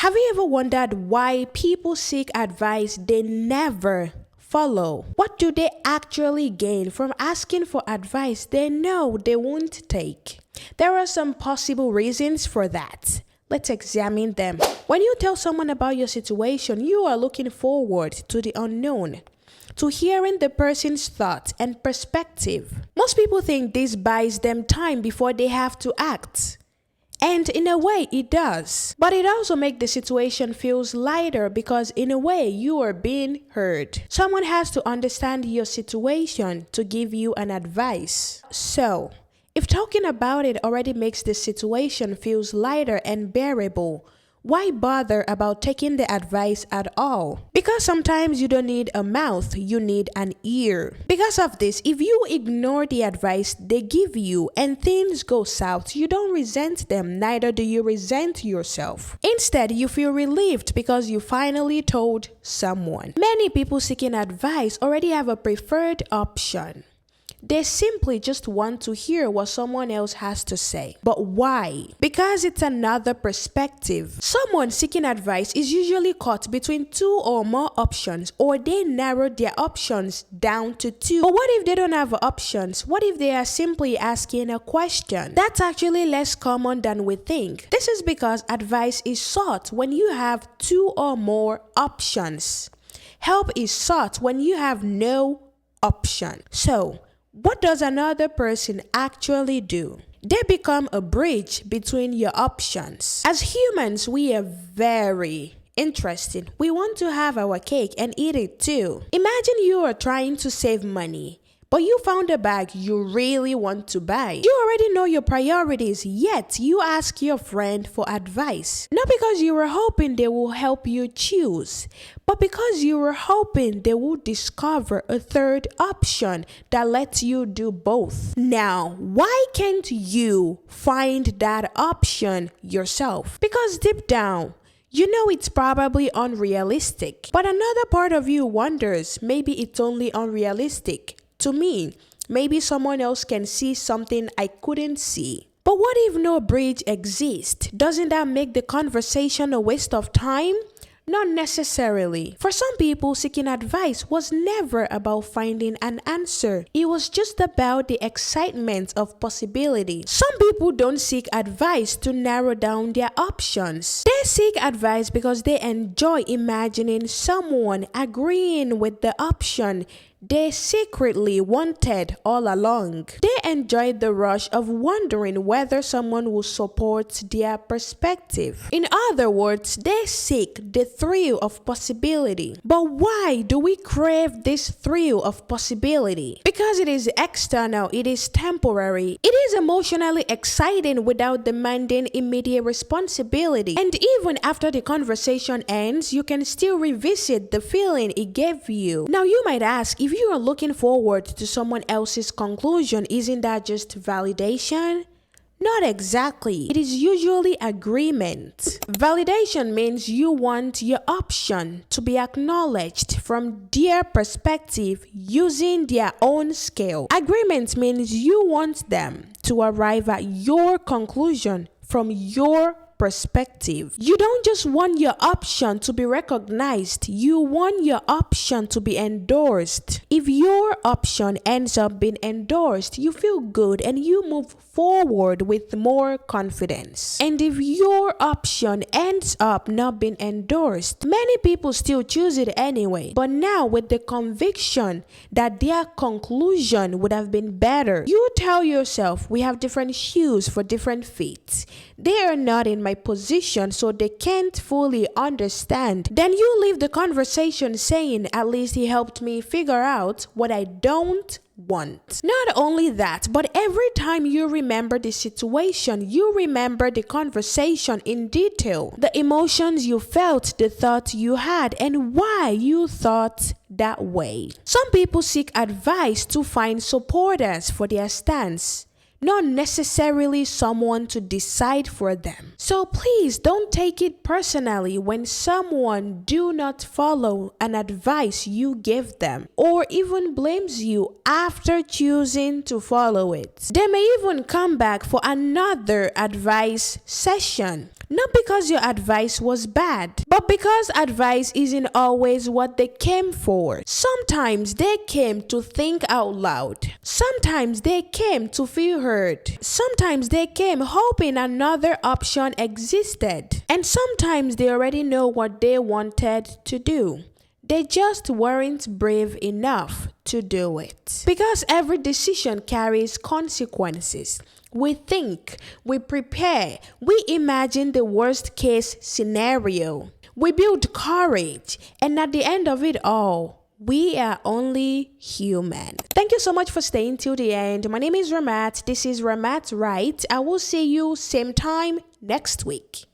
Have you ever wondered why people seek advice they never follow? What do they actually gain from asking for advice they know they won't take? There are some possible reasons for that. Let's examine them. When you tell someone about your situation, you are looking forward to the unknown, to hearing the person's thoughts and perspective. Most people think this buys them time before they have to act. And in a way, it does. But it also makes the situation feels lighter because in a way, you are being heard. Someone has to understand your situation to give you an advice. So, if talking about it already makes the situation feels lighter and bearable, why bother about taking the advice at all? Because sometimes you don't need a mouth, you need an ear. Because of this, if you ignore the advice they give you and things go south, you don't resent them, neither do you resent yourself. Instead, you feel relieved because you finally told someone. Many people seeking advice already have a preferred option. They simply just want to hear what someone else has to say. But why? Because it's another perspective. Someone seeking advice is usually caught between two or more options, or they narrow their options down to two. But what if they don't have options? What if they are simply asking a question? That's actually less common than we think. This is because advice is sought when you have two or more options. Help is sought when you have no option. So, what does another person actually do? They become a bridge between your options. As humans, we are very interesting. We want to have our cake and eat it too. Imagine you are trying to save money, but you found a bag you really want to buy. You already know your priorities, yet you ask your friend for advice. Not because you were hoping they will help you choose, but because you were hoping they will discover a third option that lets you do both. Now, why can't you find that option yourself? Because deep down, you know it's probably unrealistic. But another part of you wonders, maybe it's only unrealistic to me. Maybe someone else can see something I couldn't see. But what if no bridge exists? Doesn't that make the conversation a waste of time? Not necessarily. For some people, seeking advice was never about finding an answer. It was just about the excitement of possibility. Some people don't seek advice to narrow down their options. They seek advice because they enjoy imagining someone agreeing with the option they secretly wanted all along. They enjoyed the rush of wondering whether someone will support their perspective. In other words, they seek the thrill of possibility. But why do we crave this thrill of possibility? Because it is external, it is temporary, it is emotionally exciting without demanding immediate responsibility. And even after the conversation ends, you can still revisit the feeling it gave you. Now you might ask, if you are looking forward to someone else's conclusion, isn't that just validation? Not exactly. It is usually agreement. Validation means you want your option to be acknowledged from their perspective using their own scale. Agreement means you want them to arrive at your conclusion from your perspective. You don't just want your option to be recognized, you want your option to be endorsed. If your option ends up being endorsed, you feel good and you move forward with more confidence. And if your option ends up not being endorsed, many people still choose it anyway, but now with the conviction that their conclusion would have been better. You tell yourself, we have different shoes for different feet. They are not in my position, so they can't fully understand. Then you leave the conversation saying, at least he helped me figure out what I don't want. Not only that, but every time you remember the situation, you remember the conversation in detail, the emotions you felt, the thoughts you had, and why you thought that way. Some people seek advice to find supporters for their stance, not necessarily someone to decide for them. So please don't take it personally when someone do not follow an advice you give them or even blames you after choosing to follow it. They may even come back for another advice session. Not because your advice was bad, but because advice isn't always what they came for. Sometimes they came to think out loud. Sometimes they came to feel heard. Sometimes they came hoping another option existed. And sometimes they already know what they wanted to do. They just weren't brave enough to do it. Because every decision carries consequences. We think, we prepare, we imagine the worst case scenario. We build courage, and at the end of it all, we are only human. Thank you so much for staying till the end. My name is Ramat. This is Ramat Right. I will see you same time next week.